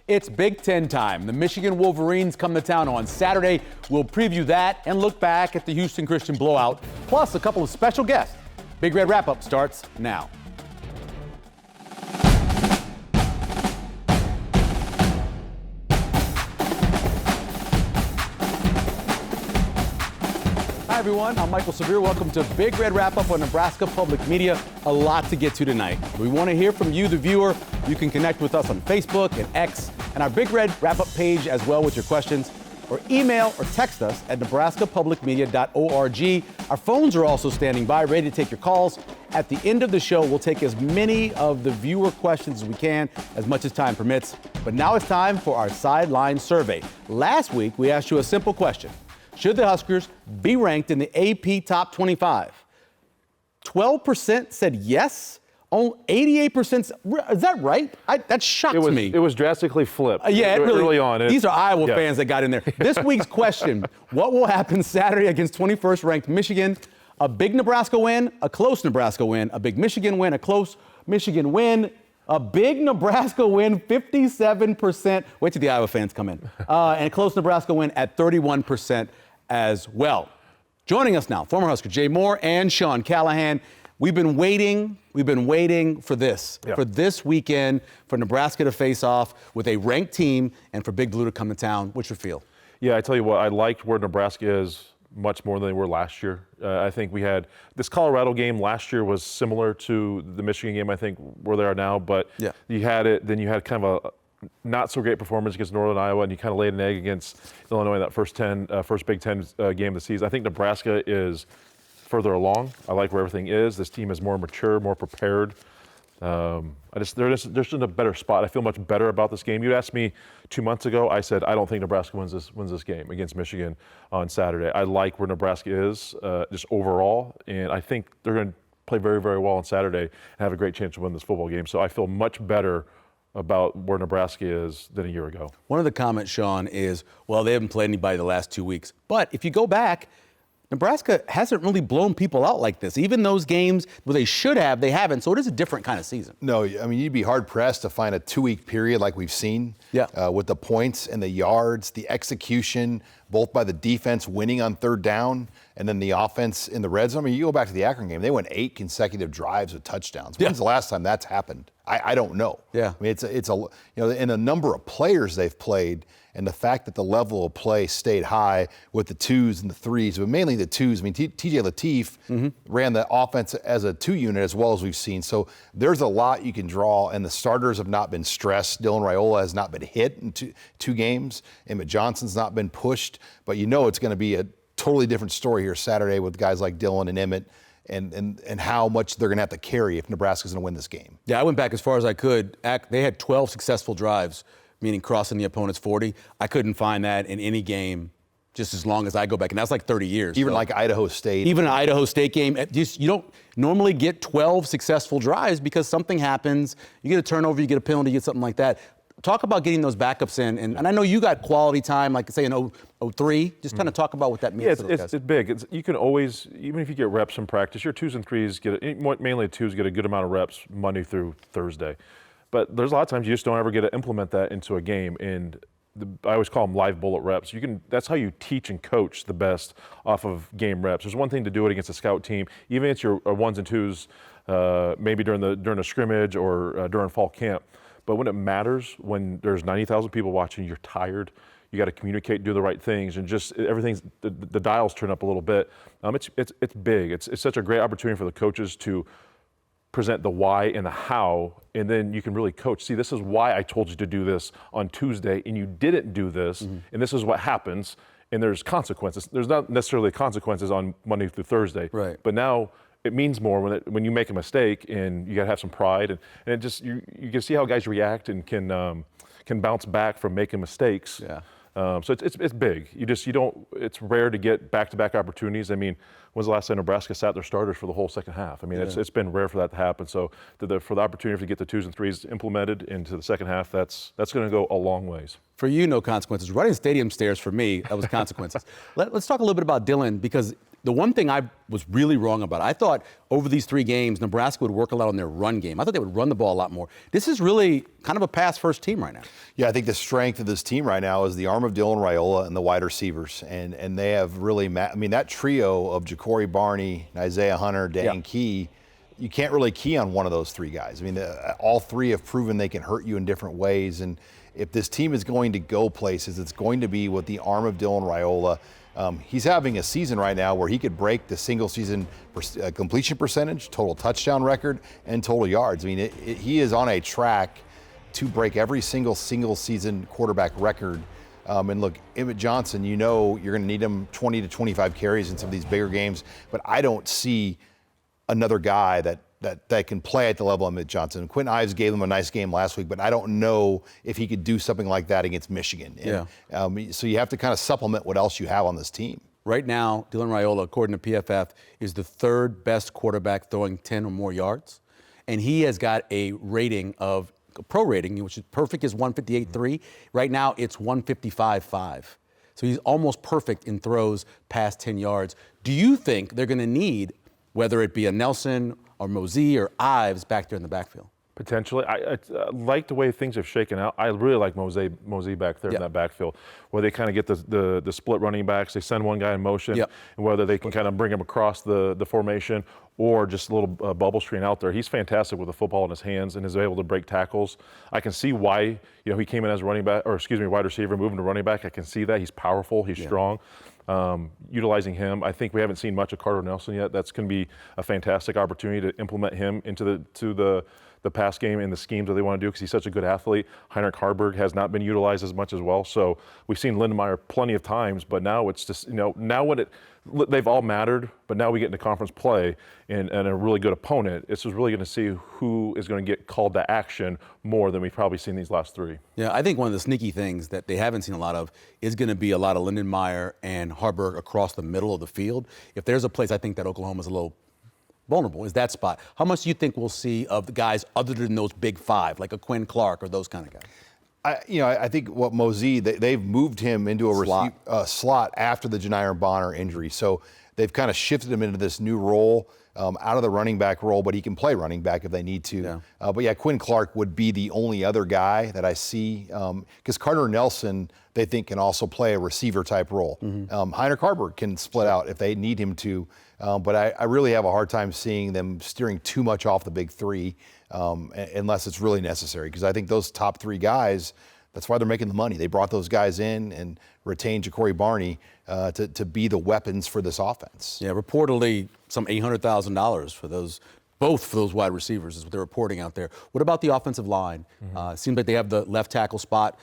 It's Big Ten time. The Michigan Wolverines come to town on Saturday. We'll preview that and look back at the Houston Christian blowout, plus a couple of special guests. Big Red Wrap-Up starts now. Hi, everyone. I'm Michael Severe. Welcome to Big Red Wrap-Up on Nebraska Public Media. A lot to get to tonight. We want to hear from you, the viewer. You can connect with us on Facebook and X and our Big Red Wrap-Up page as well with your questions, or email or text us at nebraskapublicmedia.org. Our phones are also standing by, ready to take your calls. At the end of the show, we'll take as many of the viewer questions as we can, as much as time permits. But now it's time for our sideline survey. Last week, we asked you a simple question. Should the Huskers be ranked in the AP Top 25? 12% said yes. 88%, is that right? That shocked me. It was drastically flipped. Yeah, it really, early on. These are Iowa fans that got in there. This week's question, what will happen Saturday against 21st ranked Michigan? A big Nebraska win, a close Nebraska win, a big Michigan win, a close Michigan win, a big Nebraska win, 57%. Wait till the Iowa fans come in. And a close Nebraska win at 31% as well. Joining us now, former Husker Jay Moore and Sean Callahan. We've been waiting for this, for this weekend, for Nebraska to face off with a ranked team and for Big Blue to come to town. What's your feel? Yeah, I tell you what, I liked where Nebraska is much more than they were last year. I think we had this Colorado game last year was similar to the Michigan game, I think, where they are now, but you had it, then you had kind of a not so great performance against Northern Iowa, and you kind of laid an egg against Illinois in that first Big Ten game of the season. I think Nebraska is further along. I like where everything is. This team is more mature, more prepared. They're just in a better spot. I feel much better about this game. You asked me 2 months ago. I said I don't think Nebraska wins this game against Michigan on Saturday. I like where Nebraska is just overall, and I think they're going to play very, very well on Saturday and have a great chance to win this football game. So I feel much better about where Nebraska is than a year ago. One of the comments, Sean, is, well, they haven't played anybody the last 2 weeks. But if you go back, Nebraska hasn't really blown people out like this. Even those games where they should have, they haven't. So it is a different kind of season. No, I mean, you'd be hard-pressed to find a 2-week period like we've seen with the points and the yards, the execution, both by the defense winning on third down and then the offense in the red zone. I mean, you go back to the Akron game, they went 8 consecutive drives with touchdowns. When's the last time that's happened? I don't know. Yeah. I mean, in the number of players they've played and the fact that the level of play stayed high with the 2s and the 3s, but mainly the 2s. I mean, TJ Lateef ran the offense as a 2 unit as well as we've seen. So there's a lot you can draw, and the starters have not been stressed. Dylan Raiola has not been hit in two games. Emmett Johnson's not been pushed, but you know it's going to be a totally different story here Saturday with guys like Dylan and Emmett and how much they're going to have to carry if Nebraska's going to win this game. Yeah, I went back as far as I could. They had 12 successful drives, meaning crossing the opponent's 40. I couldn't find that in any game just as long as I go back, and that's like 30 years. Even like Idaho State. Even an Idaho State game. You don't normally get 12 successful drives because something happens. You get a turnover, you get a penalty, you get something like that. Talk about getting those backups in, and I know you got quality time, like say in 03. Just kind of talk about what that means. Yeah, it's big. You can always, even if you get reps in practice, your 2s and 3s mainly 2s get a good amount of reps Monday through Thursday. But there's a lot of times you just don't ever get to implement that into a game, and I always call them live bullet reps. That's how you teach and coach the best off of game reps. There's one thing to do it against a scout team, even if it's your 1s and 2s, maybe during a scrimmage or during fall camp. But when it matters, when there's 90,000 people watching, you're tired, you got to communicate, do the right things, and just everything's the dials turn up a little bit. It's big. It's such a great opportunity for the coaches to present the why and the how, and then you can really coach. See, this is why I told you to do this on Tuesday, and you didn't do this, and this is what happens, and there's consequences. There's not necessarily consequences on Monday through Thursday, right? But now it means more when you make a mistake, and you got to have some pride, and it just you can see how guys react and can bounce back from making mistakes. Yeah. So it's big. It's rare to get back-to-back opportunities. I mean, when's the last time Nebraska sat their starters for the whole second half? I mean, it's been rare for that to happen. So for the opportunity to get the 2s and 3s implemented into the second half, that's going to go a long ways. For you, no consequences. Running stadium stairs for me, that was consequences. Let's talk a little bit about Dylan, because The one thing I was really wrong about, I thought over these 3 games, Nebraska would work a lot on their run game. I thought they would run the ball a lot more. This is really kind of a pass-first team right now. Yeah, I think the strength of this team right now is the arm of Dylan Raiola and the wide receivers. And they have really, that trio of Ja'Cory Barney, Isaiah Hunter, Dan Key, you can't really key on one of those 3 guys. I mean, all 3 have proven they can hurt you in different ways. And if this team is going to go places, it's going to be with the arm of Dylan Raiola. He's having a season right now where he could break the single season completion percentage, total touchdown record, and total yards. I mean, he is on a track to break every single season quarterback record. And look, Emmett Johnson, you know you're going to need him 20 to 25 carries in some of these bigger games, but I don't see another guy that can play at the level of Emmett Johnson. Quentin Ives gave him a nice game last week, but I don't know if he could do something like that against Michigan. And, so you have to kind of supplement what else you have on this team. Right now, Dylan Raiola, according to PFF, is the 3rd best quarterback throwing 10 or more yards. And he has got a rating of, a pro rating, which is perfect, is 158.3. Right now, it's 155.5. So he's almost perfect in throws past 10 yards. Do you think they're going to need, whether it be a Nelson or Mosey or Ives back there in the backfield? Potentially. I like the way things have shaken out. I really like Mosey back there in that backfield, where they kind of get the split running backs. They send one guy in motion, and whether they can kind of bring him across the formation or just a little bubble screen out there. He's fantastic with the football in his hands and is able to break tackles. I can see why he came in as a wide receiver, moving to running back. I can see that. He's powerful. He's strong. Utilizing him, I think we haven't seen much of Carter Nelson yet. That's going to be a fantastic opportunity to implement him into the pass game and the schemes that they want to do, because he's such a good athlete. Heinrich Haarberg has not been utilized as much as well. So we've seen Lindenmeyer plenty of times, but now it's just, now when they've all mattered, but now we get into conference play and a really good opponent. It's just really going to see who is going to get called to action more than we've probably seen these last 3. Yeah, I think one of the sneaky things that they haven't seen a lot of is going to be a lot of Lindenmeyer and Haarberg across the middle of the field. If there's a place I think that Oklahoma's a little vulnerable, is that spot. How much do you think we'll see of the guys other than those big 5, like a Quinn Clark or those kind of guys? I think what Mosey, they've moved him into a slot after the Janiron Bonner injury. So they've kind of shifted him into this new role, out of the running back role, but he can play running back if they need to. But Quinn Clark would be the only other guy that I see, because Carter Nelson, they think, can also play a receiver type role. Heinrich Haarberg can split out if they need him to. But I really have a hard time seeing them steering too much off the big 3 unless it's really necessary. Because I think those top 3 guys, that's why they're making the money. They brought those guys in and retained Ja'Cory Barney to be the weapons for this offense. Yeah, reportedly some $800,000 for both for those wide receivers is what they're reporting out there. What about the offensive line? Seems like they have the left tackle spot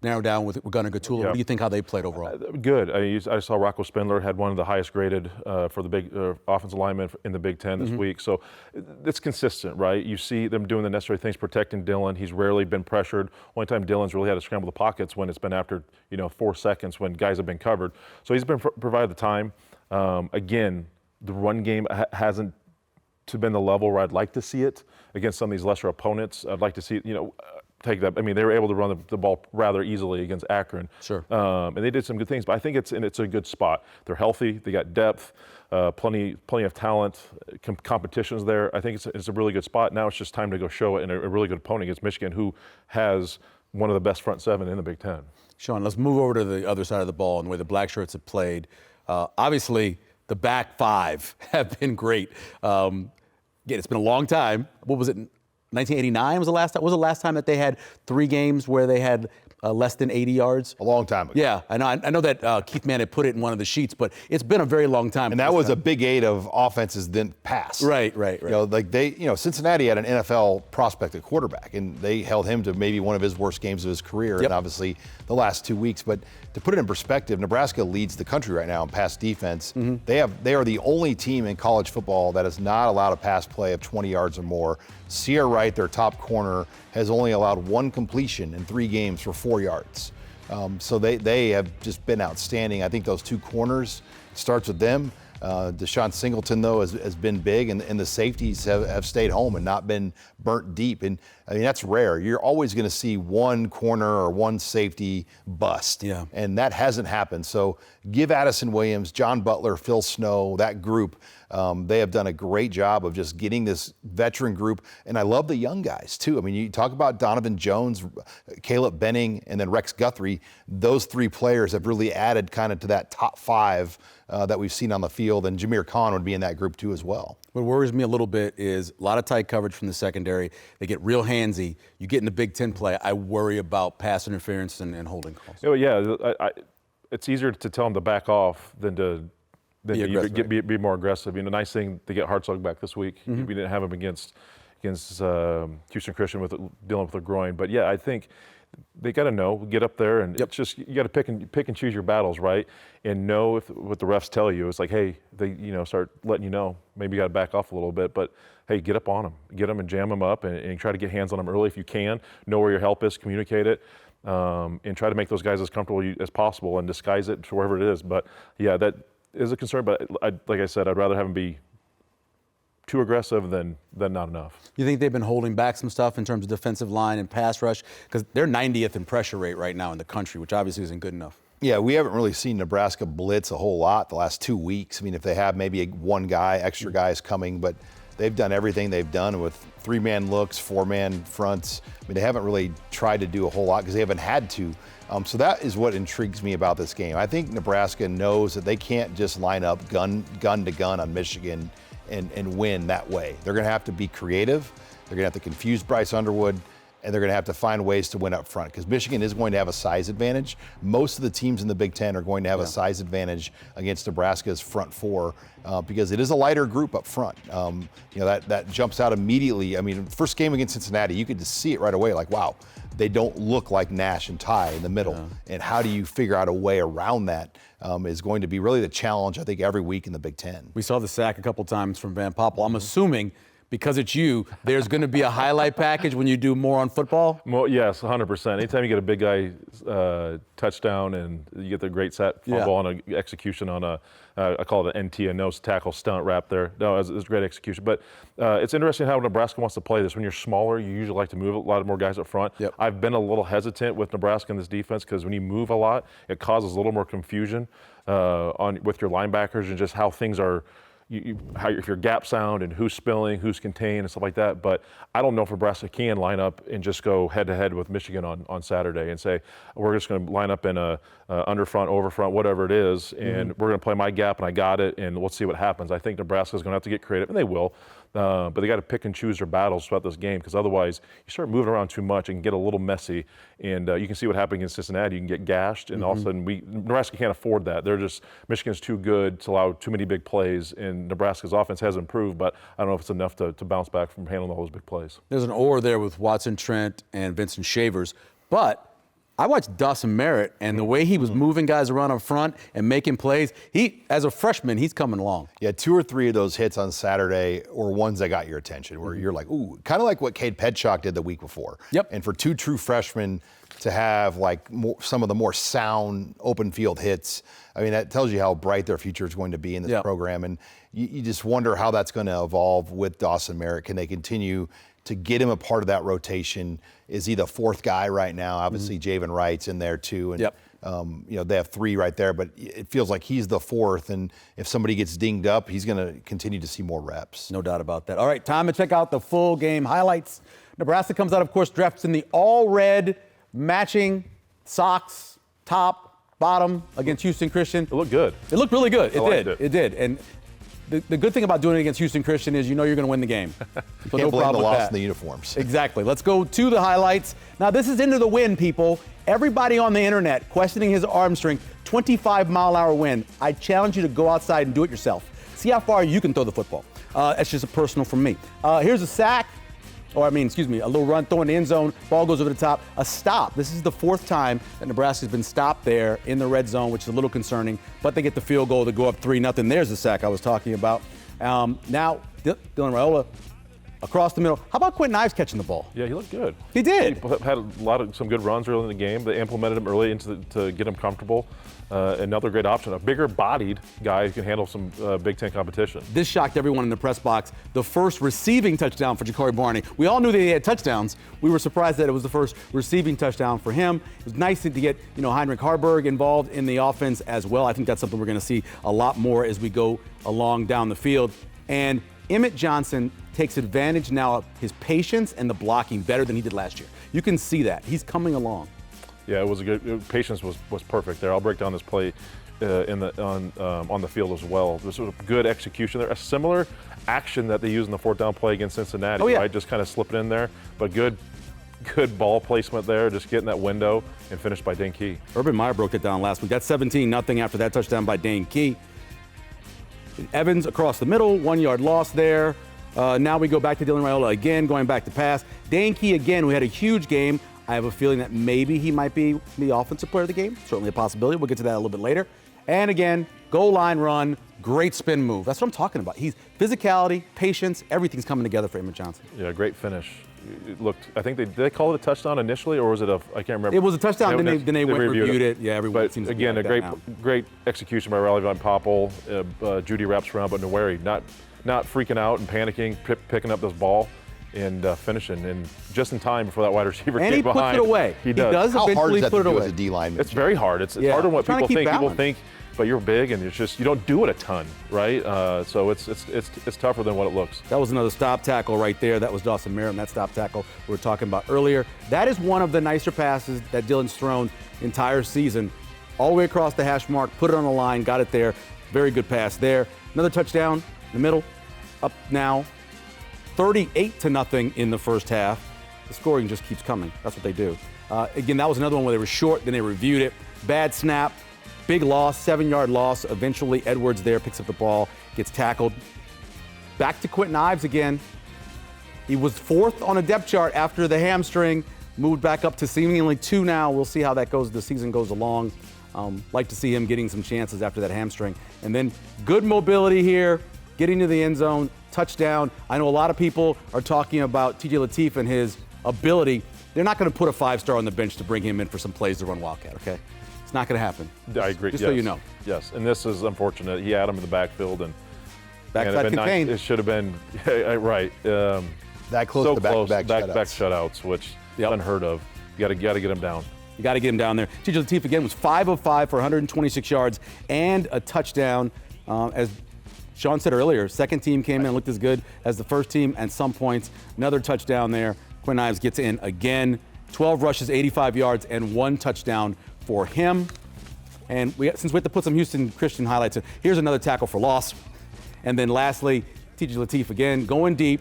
narrowed down with Gunnar Gatula. What do you think how they played overall? Good. I saw Rocco Spindler had one of the highest graded for the big offensive linemen in the Big Ten this week. So it's consistent, right? You see them doing the necessary things, protecting Dylan. He's rarely been pressured. Only time Dylan's really had to scramble the pockets when it's been after 4 seconds when guys have been covered. So he's been provided the time. Again, the run game hasn't been the level where I'd like to see it against some of these lesser opponents. I'd like to see take that. I mean, they were able to run the ball rather easily against Akron. Sure. And they did some good things, but I think it's a good spot. They're healthy. They got depth, plenty of talent. Competition's there. I think it's a really good spot. Now it's just time to go show it in a really good opponent against Michigan, who has one of the best front 7 in the Big Ten. Sean, let's move over to the other side of the ball and the way the Black Shirts have played. Obviously, the back 5 have been great. Again, it's been a long time. What was it? 1989 was the last time. Was the last time that they had 3 games where they had less than 80 yards? A long time ago. Yeah, I know that Keith Mann had put it in one of the sheets, but it's been a very long time. And that was a big 8 of offenses didn't pass. Right. Cincinnati had an NFL prospect at quarterback, and they held him to maybe one of his worst games of his career, and obviously the last 2 weeks. But to put it in perspective, Nebraska leads the country right now in pass defense. They are the only team in college football that has not allowed a pass play of 20 yards or more. Sierra Wright, their top corner, has only allowed 1 completion in 3 games for 4 yards. So they have just been outstanding. I think those 2 corners, starts with them. Deshaun Singleton, though, has been big, and the safeties have stayed home and not been burnt deep. And I mean, that's rare. You're always going to see one corner or one safety bust. Yeah. And that hasn't happened. So give Addison Williams, John Butler, Phil Snow, that group, they have done a great job of just getting this veteran group. And I love the young guys, too. I mean, you talk about Donovan Jones, Caleb Benning, and then Rex Guthrie. Those three players have really added kind of to that top five that we've seen on the field. And Jameer Khan would be in that group, too, as well. What worries me a little bit is a lot of tight coverage from the secondary. They get real handsy. You get in the Big Ten play, I worry about pass interference and holding calls. Oh, yeah, it's easier to tell them to back off than to be more aggressive. You know, nice thing to get Hartzog back this week. We didn't have him against Houston Christian dealing with a groin. But, yeah, I think they got to know, get up there, and it's just you got to pick and choose your battles, right? And know what the refs tell you. It's like, hey, they start letting you know. Maybe you got to back off a little bit, but hey, get up on them, get them and jam them up, and try to get hands on them early if you can. Know where your help is, communicate it, and try to make those guys as comfortable as possible and disguise it to wherever it is. But yeah, that is a concern. But like I said, I'd rather have them be too aggressive than not enough. You think they've been holding back some stuff in terms of defensive line and pass rush? Because they're 90th in pressure rate right now in the country, which obviously isn't good enough. Yeah, we haven't really seen Nebraska blitz a whole lot the last 2 weeks. I mean, if they have maybe one guy, extra guys coming, but they've done everything they've done with 3-man looks, 4-man fronts. I mean, they haven't really tried to do a whole lot because they haven't had to. So that is what intrigues me about this game. I think Nebraska knows that they can't just line up gun to gun on Michigan and win that way. They're going to have to be creative. They're going to have to confuse Bryce Underwood, and they're going to have to find ways to win up front because Michigan is going to have a size advantage. Most of the teams in the Big Ten are going to have a size advantage against Nebraska's front four because it is a lighter group up front. That jumps out immediately. I mean, first game against Cincinnati, you could just see it right away, like, wow, they don't look like Nash and Ty in the middle. Yeah. And how do you figure out a way around that is going to be really the challenge, I think, every week in the Big Ten. We saw the sack a couple times from Van Poppel. I'm assuming because it's you, there's going to be a highlight package when you do more on football? Yes, 100%. Anytime you get a big guy touchdown and you get the great set fumble on an execution on I call it an NT, a nose tackle stunt wrap there. No, it's great execution. But it's interesting how Nebraska wants to play this. When you're smaller, you usually like to move a lot more guys up front. Yep. I've been a little hesitant with Nebraska in this defense because when you move a lot, it causes a little more confusion with your linebackers and just how things are. If you're gap sound and who's spilling, who's contained, and stuff like that. But I don't know if Nebraska can line up and just go head-to-head with Michigan on Saturday and say, we're just going to line up in a under-front, over-front, whatever it is, and we're going to play my gap, and I got it, and let's see what happens. I think Nebraska's going to have to get creative, and they will. But they got to pick and choose their battles throughout this game because otherwise you start moving around too much and get a little messy. And you can see what happened against Cincinnati. You can get gashed, and all of a sudden Nebraska can't afford that. Michigan's too good to allow too many big plays, and Nebraska's offense has improved, but I don't know if it's enough to bounce back from handling all those big plays. There's an or there with Watson Trent and Vincent Shavers, but I watched Dawson Merritt, and the way he was moving guys around up front and making plays, as a freshman, he's coming along. Yeah, 2 or 3 of those hits on Saturday were ones that got your attention, where you're like, ooh, kind of like what Cade Petchock did the week before. Yep. And for 2 true freshmen to have some of the more sound open field hits, I mean, that tells you how bright their future is going to be in this program. And you just wonder how that's going to evolve with Dawson Merritt. Can they continue to get him a part of that rotation? Is he the 4th guy right now? Obviously, Javen Wright's in there too. And, they have 3 right there, but it feels like he's the 4th. And if somebody gets dinged up, he's going to continue to see more reps. No doubt about that. All right, time to check out the full game highlights. Nebraska comes out, of course, dressed in the all-red matching socks, top, bottom against Houston Christian. It looked good. It looked really good. It did. And the good thing about doing it against Houston Christian is you know you're going to win the game. So Can't no blame problem the with loss that. in the uniforms. Exactly. Let's go to the highlights. Now, this is into the wind, people. Everybody on the internet questioning his arm strength, 25-mile-an-hour wind. I challenge you to go outside and do it yourself. See how far you can throw the football. That's just a personal from me. Here's a sack. A little run, throw in the end zone, ball goes over the top. A stop. This is the 4th time that Nebraska's been stopped there in the red zone, which is a little concerning, but they get the field goal to go up 3-0. There's the sack I was talking about. Now, Dylan Raiola across the middle. How about Quentin Ives catching the ball? Yeah, he looked good. He did. He had some good runs early in the game. They implemented him early to get him comfortable. Another great option, a bigger-bodied guy who can handle some Big Ten competition. This shocked everyone in the press box. The first receiving touchdown for Ja'Cory Barney. We all knew that he had touchdowns. We were surprised that it was the first receiving touchdown for him. It was nice to get, Heinrich Haarberg involved in the offense as well. I think that's something we're going to see a lot more as we go along down the field. And Emmett Johnson takes advantage now of his patience and the blocking better than he did last year. You can see that. He's coming along. Yeah, it was a good. Patience was perfect there. I'll break down this play on the field as well. There's sort of good execution there. A similar action that they used in the fourth down play against Cincinnati. Oh, yeah. Right, just kind of slipping in there, but good ball placement there. Just getting that window and finished by Dane Key. Urban Meyer broke it down last week. That's 17-0 after that touchdown by Dane Key. Evans across the middle, 1 yard loss there. Now we go back to Dylan Raiola again, going back to pass. Dane Key again, who had a huge game. I have a feeling that maybe he might be the offensive player of the game. Certainly a possibility. We'll get to that a little bit later. And again, goal line run, great spin move. That's what I'm talking about. He's physicality, patience, everything's coming together for Emmett Johnson. Yeah, great finish. It looked. I think did they call it a touchdown initially, or was it I can't remember. It was a touchdown. Then they went and reviewed it. Yeah, everyone but seems again, to be like a great execution by Riley Von Poppel. Judy wraps around, but Nweri not freaking out and panicking, picking up this ball and finishing, and just in time before that wide receiver came behind. And he puts it away. He does. How hard eventually is that put to it do away. as a D lineman? It's very hard. It's harder than what Trying to people keep think. People balance. think, but you're big, and it's just you don't do it a ton, right? So it's tougher than what it looks. That was another stop tackle right there. That was Dawson Merriam, that stop tackle we were talking about earlier. That is one of the nicer passes that Dylan's thrown entire season. All the way across the hash mark, put it on the line, got it there. Very good pass there. Another touchdown in the middle. Up now 38-0 in the first half. The scoring just keeps coming. That's what they do. Again, that was another one where they were short, then they reviewed it. Bad snap, big loss, 7-yard loss. Eventually, Edwards there picks up the ball, gets tackled. Back to Quentin Ives again. He was fourth on a depth chart after the hamstring, moved back up to seemingly 2 now. We'll see how that goes as the season goes along. Like to see him getting some chances after that hamstring. And then good mobility here, getting to the end zone, touchdown. I know a lot of people are talking about TJ Lateef and his ability. They're not going to put a 5-star on the bench to bring him in for some plays to run Wildcat, okay? It's not going to happen. I agree. Just so you know. Yes, and this is unfortunate. He had him in the backfield, and Backside contained. It should have been right. That close so to close. back-to-back Back shutouts. shutouts, which unheard of. You got to get him down. You got to get him down there. TJ Lateef again was 5 of 5 for 126 yards and a touchdown. As Sean said earlier, second team came in and looked as good as the first team at some points. Another touchdown there. Quentin Ives gets in again. 12 rushes, 85 yards, and 1 touchdown for him. And since we have to put some Houston Christian highlights in, here's another tackle for loss. And then lastly, TJ Lateef again, going deep.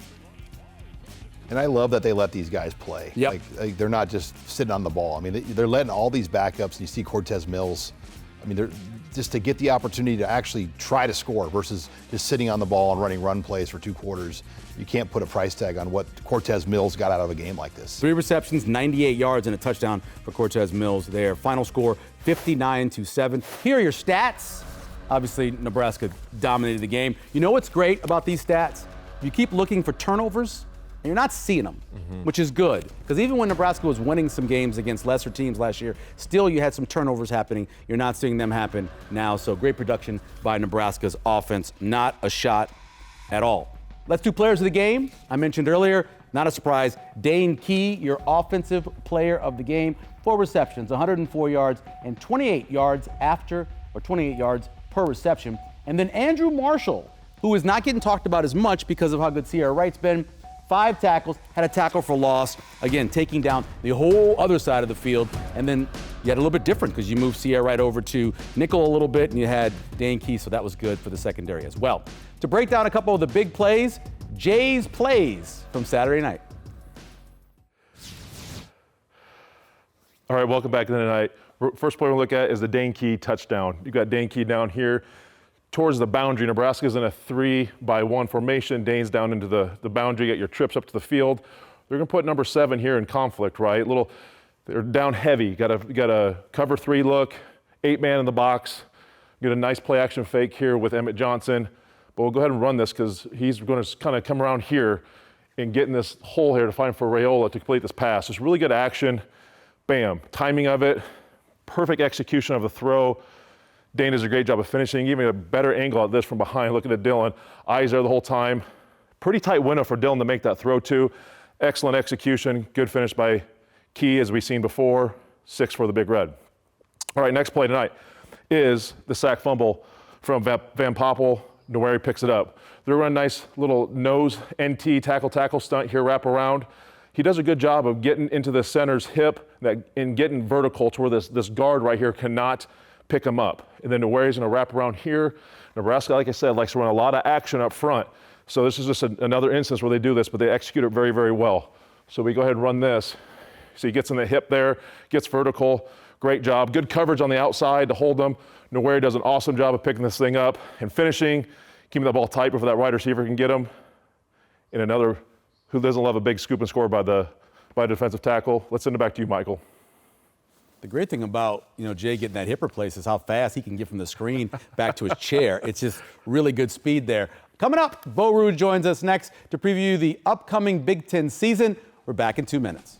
And I love that they let these guys play. Yep. Like they're not just sitting on the ball. I mean, they're letting all these backups, and you see Cortez Mills. I mean, they're just to get the opportunity to actually try to score versus just sitting on the ball and running run plays for 2 quarters. You can't put a price tag on what Cortez Mills got out of a game like this. 3 receptions, 98 yards, and a touchdown for Cortez Mills there. Final score, 59-7. Here are your stats. Obviously, Nebraska dominated the game. You know what's great about these stats? You keep looking for turnovers, and you're not seeing them, which is good. Because even when Nebraska was winning some games against lesser teams last year, still you had some turnovers happening. You're not seeing them happen now. So great production by Nebraska's offense. Not a shot at all. Let's do players of the game. I mentioned earlier, not a surprise, Dane Key, your offensive player of the game. 4 receptions, 104 yards, and 28 yards per reception. And then Andrew Marshall, who is not getting talked about as much because of how good Sierra Wright's been. 5 tackles, had a tackle for loss. Again, taking down the whole other side of the field. And then you had a little bit different because you moved Sierra Wright over to nickel a little bit, and you had Dane Key, so that was good for the secondary as well. To break down a couple of the big plays, Jay's plays from Saturday night. All right, welcome back to the night. First play we'll look at is the Dane Key touchdown. You've got Dane Key down here towards the boundary. Nebraska's in a 3-by-1 formation. Dane's down into the boundary. You get your trips up to the field. They're going to put number 7 here in conflict, right? They're down heavy. Got a cover 3 look, 8-man in the box. Get a nice play action fake here with Emmett Johnson. But we'll go ahead and run this because he's going to kind of come around here and getting this hole here to find for Raiola to complete this pass. Just really good action. Bam. Timing of it. Perfect execution of the throw. Dane does a great job of finishing, even a better angle at this from behind, looking at Dylan. Eyes there the whole time. Pretty tight window for Dylan to make that throw too. Excellent execution. Good finish by Key, as we've seen before. 6 for the Big Red. All right, next play tonight is the sack fumble from Van Poppel. Noweri picks it up. They're running a nice little nose NT tackle stunt here, wrap around. He does a good job of getting into the center's hip and getting vertical to where this guard right here cannot pick him up. And then Noweri's gonna wrap around here. Nebraska, like I said, likes to run a lot of action up front. So this is just another instance where they do this, but they execute it very, very well. So we go ahead and run this. So he gets in the hip there, gets vertical. Great job. Good coverage on the outside to hold them. Noweri does an awesome job of picking this thing up and finishing, keeping that ball tight before that wide receiver can get him. And another, who doesn't love a big scoop and score by the defensive tackle? Let's send it back to you, Michael. The great thing about, Jay getting that hip replaced is how fast he can get from the screen back to his chair. It's just really good speed there. Coming up, Bo Ruud joins us next to preview the upcoming Big Ten season. We're back in 2 minutes.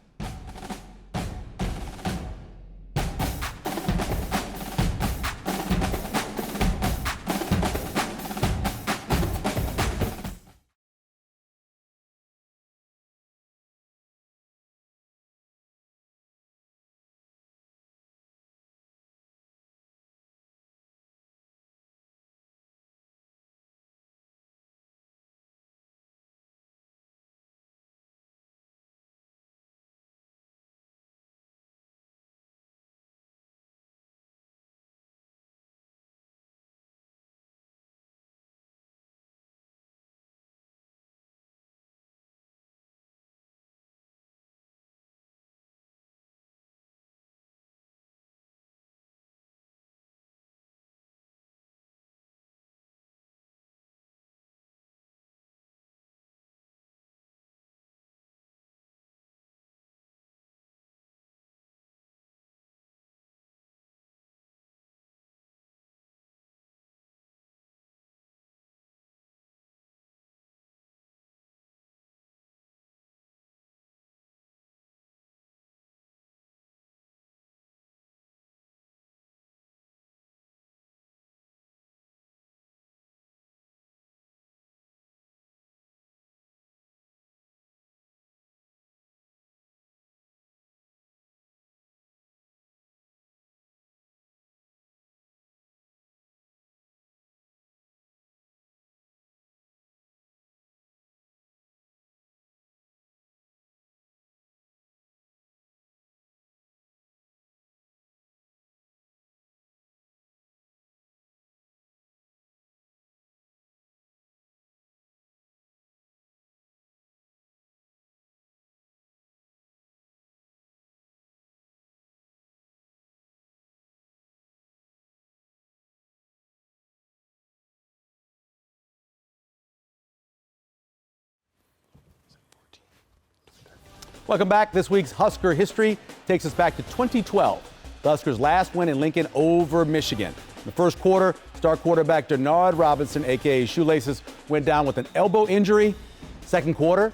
Welcome back. This week's Husker history takes us back to 2012. The Huskers' last win in Lincoln over Michigan. In the first quarter, star quarterback Denard Robinson, a.k.a. Shoelaces, went down with an elbow injury. Second quarter,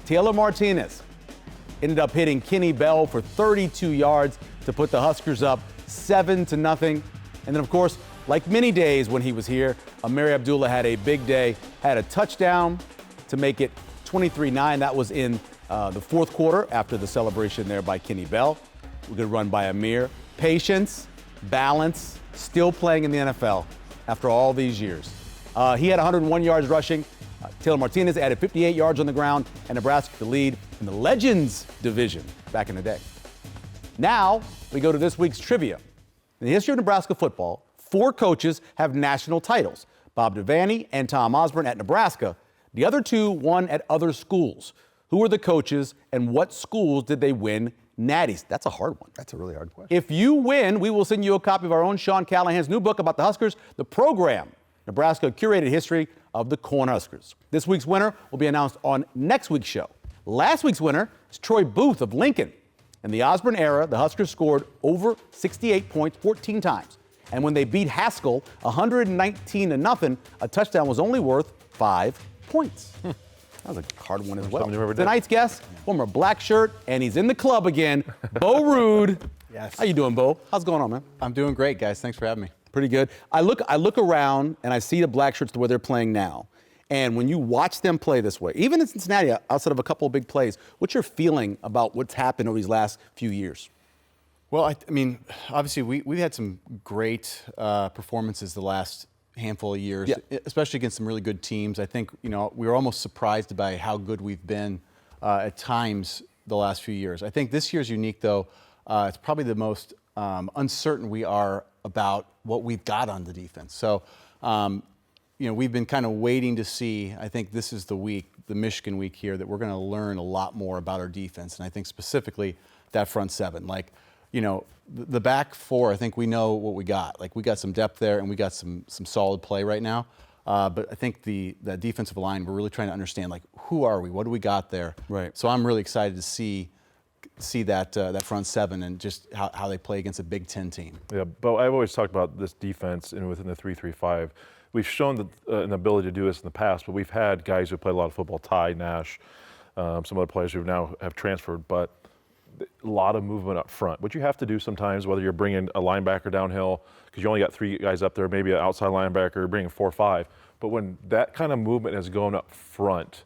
Taylor Martinez ended up hitting Kenny Bell for 32 yards to put the Huskers up 7-0. And then, of course, like many days when he was here, Amiri Abdullah had a big day, had a touchdown to make it 23-9. That was in the fourth quarter after the celebration there by Kenny Bell. Good run by Amir. Patience, balance, still playing in the NFL after all these years. He had 101 yards rushing. Taylor Martinez added 58 yards on the ground, and Nebraska the lead in the Legends division back in the day. Now we go to this week's trivia. In the history of Nebraska football, 4 coaches have national titles. Bob Devaney and Tom Osborne at Nebraska. The other 2 won at other schools. Who were the coaches and what schools did they win natties? That's a hard one. That's a really hard question. If you win, we will send you a copy of our own Sean Callahan's new book about the Huskers, The Program, Nebraska Curated History of the Cornhuskers. This week's winner will be announced on next week's show. Last week's winner is Troy Booth of Lincoln. In the Osborne era, the Huskers scored over 68 points 14 times. And when they beat Haskell 119-0, a touchdown was only worth 5 points. That was a hard one as well. Something you ever did. Tonight's guest, former black shirt, and he's in the club again, Bo Ruud. Yes. How you doing, Bo? How's it going on, man? I'm doing great, guys. Thanks for having me. Pretty good. I look around and I see the black shirts the way they're playing now. And when you watch them play this way, even in Cincinnati, outside of a couple of big plays, what's your feeling about what's happened over these last few years? Well, I mean, obviously we've had some great performances the last handful of years, especially against some really good teams. I think, we were almost surprised by how good we've been at times the last few years. I think this year's unique, though. It's probably the most uncertain we are about what we've got on the defense. So, we've been kind of waiting to see. I think this is the week, the Michigan week here, that we're going to learn a lot more about our defense. And I think specifically that front seven. The back four, I think we know what we got. We got some depth there, and we got some solid play right now. But I think that defensive line, we're really trying to understand, who are we? What do we got there? Right. So I'm really excited to see that front seven and just how they play against a Big Ten team. Yeah, but I've always talked about this defense and within the 3-3-5. We've shown an ability to do this in the past, but we've had guys who play a lot of football, Ty, Nash, some other players who now have transferred, but a lot of movement up front. What you have to do sometimes, whether you're bringing a linebacker downhill, because you only got 3 guys up there, maybe an outside linebacker, bringing 4 or 5, but when that kind of movement is going up front,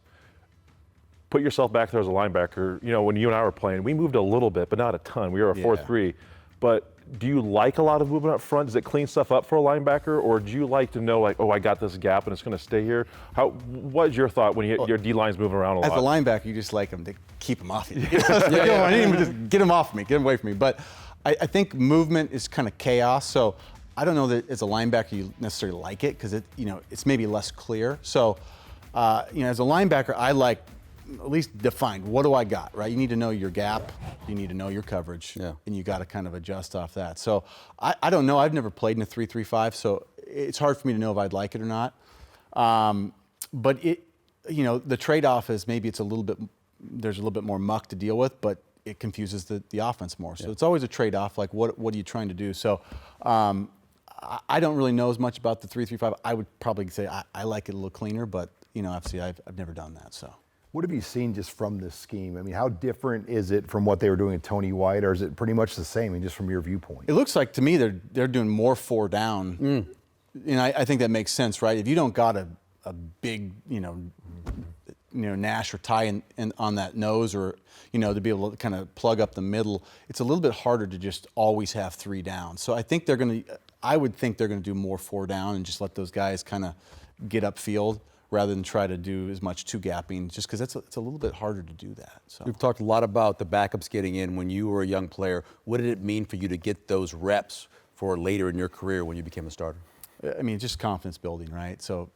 put yourself back there as a linebacker. When you and I were playing, we moved a little bit, but not a ton. We were a 4-3. But do you like a lot of movement up front? Does it clean stuff up for a linebacker? Or do you like to know, I got this gap and it's going to stay here? What is your thought when your D-line's moving around a lot? As a linebacker, you just like them to keep them off you. I need him to just get them off me, get them away from me. But I think movement is kind of chaos. So I don't know that as a linebacker you necessarily like it because it's maybe less clear. So, as a linebacker, I like at least defined. What do I got, right? You need to know your gap. You need to know your coverage. Yeah. And you got to kind of adjust off that. So I don't know. I've never played in a 3-3-5, so it's hard for me to know if I'd like it or not. But the trade-off is maybe there's a little bit more muck to deal with, but it confuses the offense more. So it's always a trade-off, what are you trying to do? So I don't really know as much about the 3-3-5. I would probably say I like it a little cleaner, but obviously I've never done that, so. What have you seen just from this scheme? I mean, how different is it from what they were doing at Tony White, or is it pretty much the same, just from your viewpoint? It looks like to me they're doing more 4 down. And I think that makes sense, right? If you don't got a big, Nash or Ty on that nose, or to be able to kind of plug up the middle, it's a little bit harder to just always have 3 down. So I think I would think they're going to do more 4 down and just let those guys kind of get upfield, rather than try to do as much 2-gapping, just because it's a little bit harder to do that. So. We've talked a lot about the backups getting in when you were a young player. What did it mean for you to get those reps for later in your career when you became a starter? I mean, just confidence building, right? So,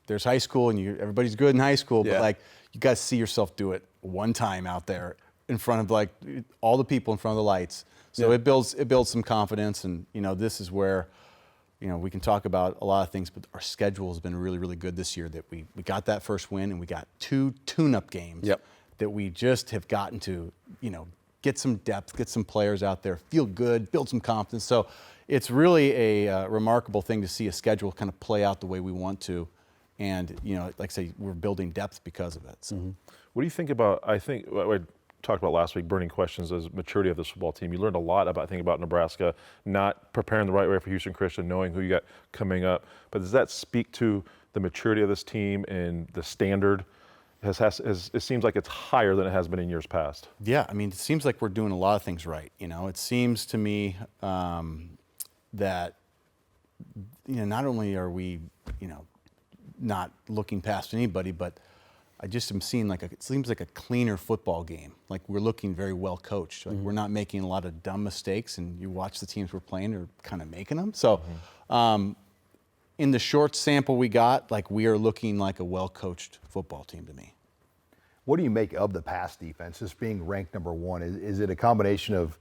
there's high school and everybody's good in high school, but you got to see yourself do it one time out there in front of all the people in front of the lights. So it builds some confidence, and this is where we can talk about a lot of things, but our schedule has been really, really good this year. That we got that first win, and we got 2 tune-up games that we just have gotten to, get some depth, get some players out there, feel good, build some confidence. So it's really a remarkable thing to see a schedule kind of play out the way we want to. And, like I say, we're building depth because of it. So. What do you think about, I talked about last week, burning questions as maturity of this football team. You learned a lot about Nebraska, not preparing the right way for Houston Christian, knowing who you got coming up. But does that speak to the maturity of this team and the standard? It seems like it's higher than it has been in years past. Yeah, I mean, it seems like we're doing a lot of things right. It seems to me that not only are we not looking past anybody, but I just am seeing it seems like a cleaner football game. We're looking very well coached. We're not making a lot of dumb mistakes, and you watch the teams we're playing are kind of making them. So in the short sample we got, we are looking like a well-coached football team to me. What do you make of the pass defense, just being ranked number 1? Is it a combination of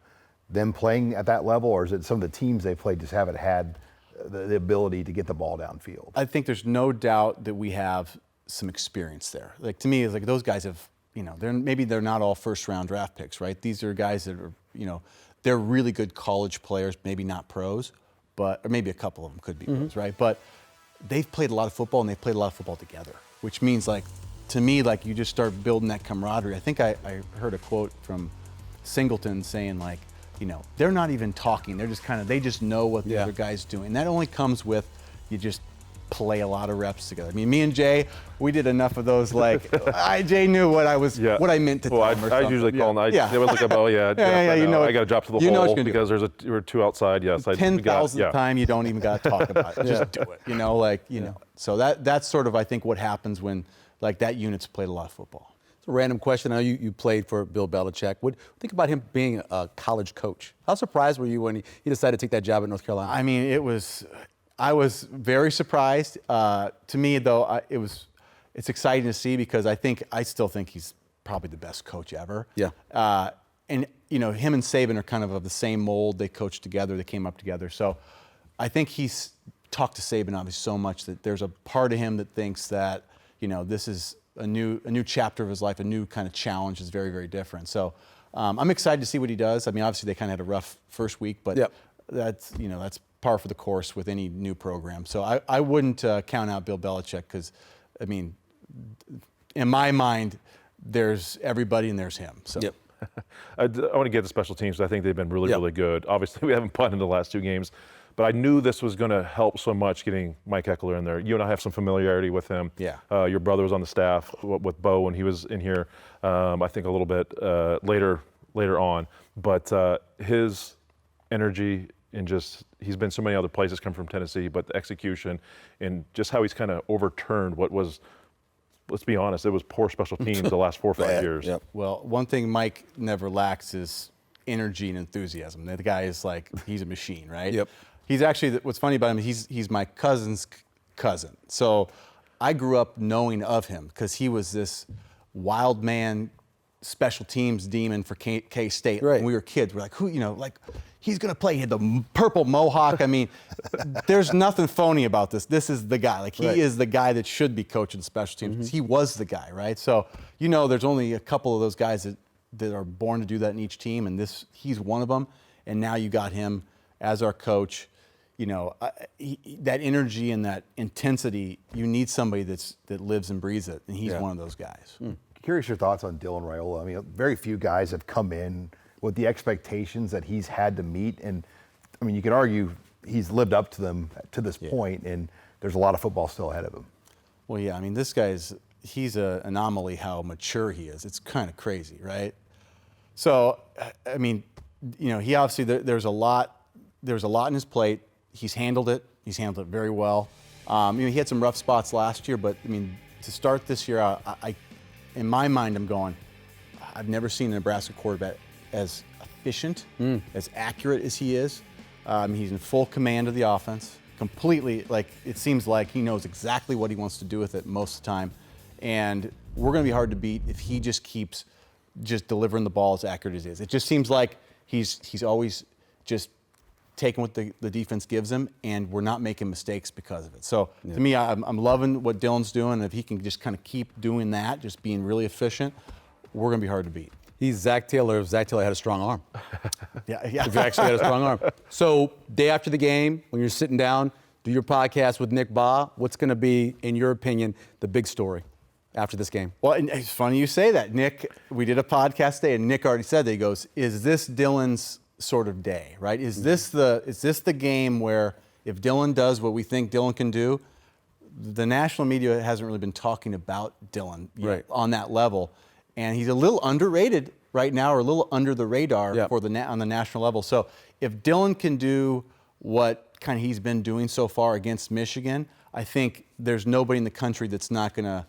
them playing at that level, or is it some of the teams they played just haven't had the ability to get the ball downfield? I think there's no doubt that we have some experience there. To me, it's those guys have, they're not all first-round draft picks, right? These are guys that are, they're really good college players, maybe not pros, or maybe a couple of them could be pros, right? But they've played a lot of football, and they've played a lot of football together, which means to me, like, you just start building that camaraderie. I think I heard a quote from Singleton saying, like, you know, they're not even talking. They're just they just know what the other guy's doing. That only comes with you just play a lot of reps together. I mean, me and Jay, we did enough of those. Like, Jay knew what I meant to tell him. Or I usually call them. They would look up. Oh yeah, you know, I got to drop to the hole because there were two outside. Yes, 10,000th time you don't even got to talk about it. Just do it. You know, like you know. So that's sort of I think what happens when like that unit's played a lot of football. It's a random question. I know you played for Bill Belichick. Think about him being a college coach. How surprised were you when he decided to take that job at North Carolina? I mean, I was very surprised. To me, though, it's exciting to see because I still think he's probably the best coach ever. Yeah. And you know, him and Saban are kind of the same mold. They coached together. They came up together. So I think he's talked to Saban obviously so much that there's a part of him that thinks that you know this is a new chapter of his life, a new kind of challenge is very, very different. So I'm excited to see what he does. I mean, obviously they kind of had a rough first week, but that's par for the course with any new program. So I wouldn't count out Bill Belichick because, I mean, in my mind, there's everybody and there's him. So. I want to get to special teams. I think they've been really, really good. Obviously, we haven't punted in the last two games, but I knew this was going to help so much getting Mike Ekeler in there. You and I have some familiarity with him. Yeah. Your brother was on the staff with Bo when he was in here. I think a little bit later on, but his energy. And just he's been so many other places, come from Tennessee, but the execution and just how he's kind of overturned what was, let's be honest, it was poor special teams the last 4 or 5 years. Yep. Well, one thing Mike never lacks is energy and enthusiasm. The guy is like, he's a machine, right? Yep. He's actually, what's funny about him, he's my cousin's cousin. So I grew up knowing of him because he was this wild man, special teams demon for K-State. Right. When we were kids, we're like, who, you know, like, he's going to play. He had the purple mohawk. I mean, there's nothing phony about this. This is the guy. Like, he is the guy that should be coaching special teams. He was the guy, right? So, you know, there's only a couple of those guys that are born to do that in each team, and he's one of them. And now you got him as our coach. You know, that energy and that intensity, you need somebody that lives and breathes it, and he's one of those guys. Curious your thoughts on Dylan Raiola. I mean, very few guys have come in with the expectations that he's had to meet. And, I mean, you could argue he's lived up to them to this point, and there's a lot of football still ahead of him. Well, yeah, I mean, he's an anomaly how mature he is. It's kind of crazy, right? So, I mean, you know, he obviously, there's a lot in his plate. He's handled it very well. You know, he had some rough spots last year, but, I mean, to start this year out, in my mind, I'm going, I've never seen a Nebraska quarterback as efficient, as accurate as he is. He's in full command of the offense, completely, like, it seems like he knows exactly what he wants to do with it most of the time. And we're going to be hard to beat if he just keeps just delivering the ball as accurate as he is. It just seems like he's always just taking what the defense gives him, and we're not making mistakes because of it. So to me, I'm loving what Dylan's doing. If he can just kind of keep doing that, just being really efficient, we're going to be hard to beat. He's Zach Taylor if Zach Taylor had a strong arm. Yeah. If he actually had a strong arm. So day after the game, when you're sitting down, do your podcast with Nick Bahe, what's going to be, in your opinion, the big story after this game? Well, and it's funny you say that. Nick, we did a podcast today, and Nick already said that. He goes, is this Dylan's sort of day, right? Is this the game where if Dylan does what we think Dylan can do, the national media hasn't really been talking about Dylan on that level. And he's a little underrated right now, or a little under the radar on the national level. So if Dylan can do what kind of he's been doing so far against Michigan, I think there's nobody in the country that's not going to,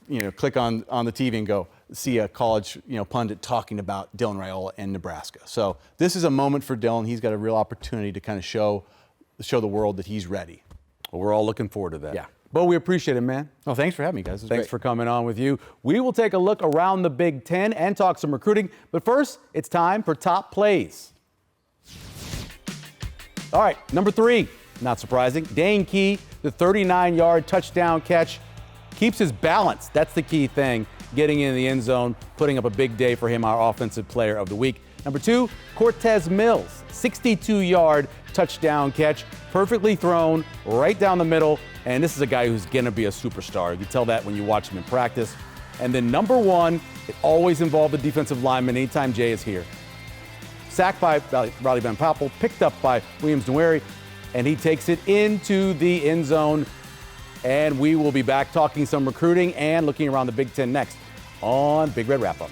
you know, click on the TV and go see a college, you know, pundit talking about Dylan Raiola and Nebraska. So this is a moment for Dylan. He's got a real opportunity to kind of show the world that he's ready. Well, we're all looking forward to that. Yeah. Bo, we appreciate it, man. Oh, thanks for having me, guys. Thanks for coming on with you. We will take a look around the Big Ten and talk some recruiting. But first, it's time for top plays. All right, number 3, not surprising. Dane Key, the 39-yard touchdown catch, keeps his balance. That's the key thing, getting in the end zone, putting up a big day for him, our offensive player of the week. Number 2, Cortez Mills, 62-yard touchdown catch, perfectly thrown right down the middle, And this is a guy who's gonna be a superstar. You can tell that when you watch him in practice. And then number one, it always involved the defensive lineman anytime Jay is here. Sacked by Riley Van Poppel, picked up by Williams Nwaneri, and he takes it into the end zone. And we will be back talking some recruiting and looking around the Big Ten next on Big Red Wrap-Up.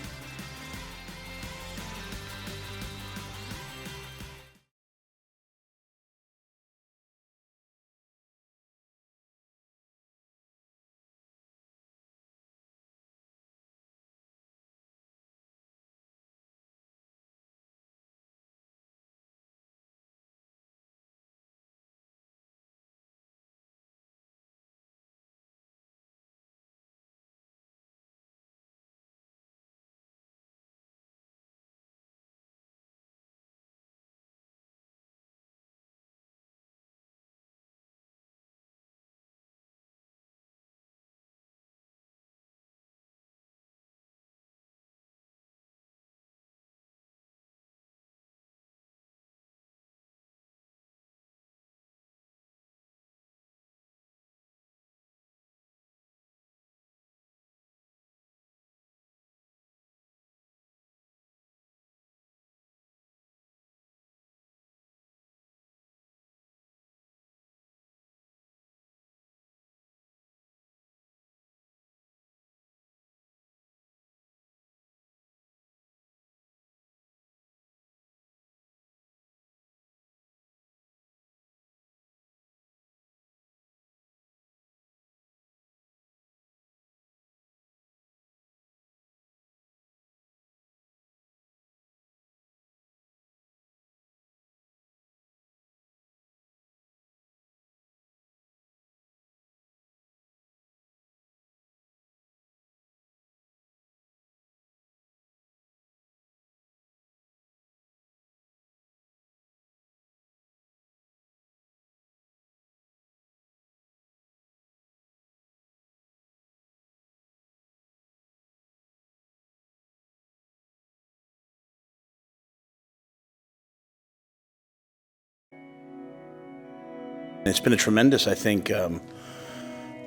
It's been a tremendous, I think,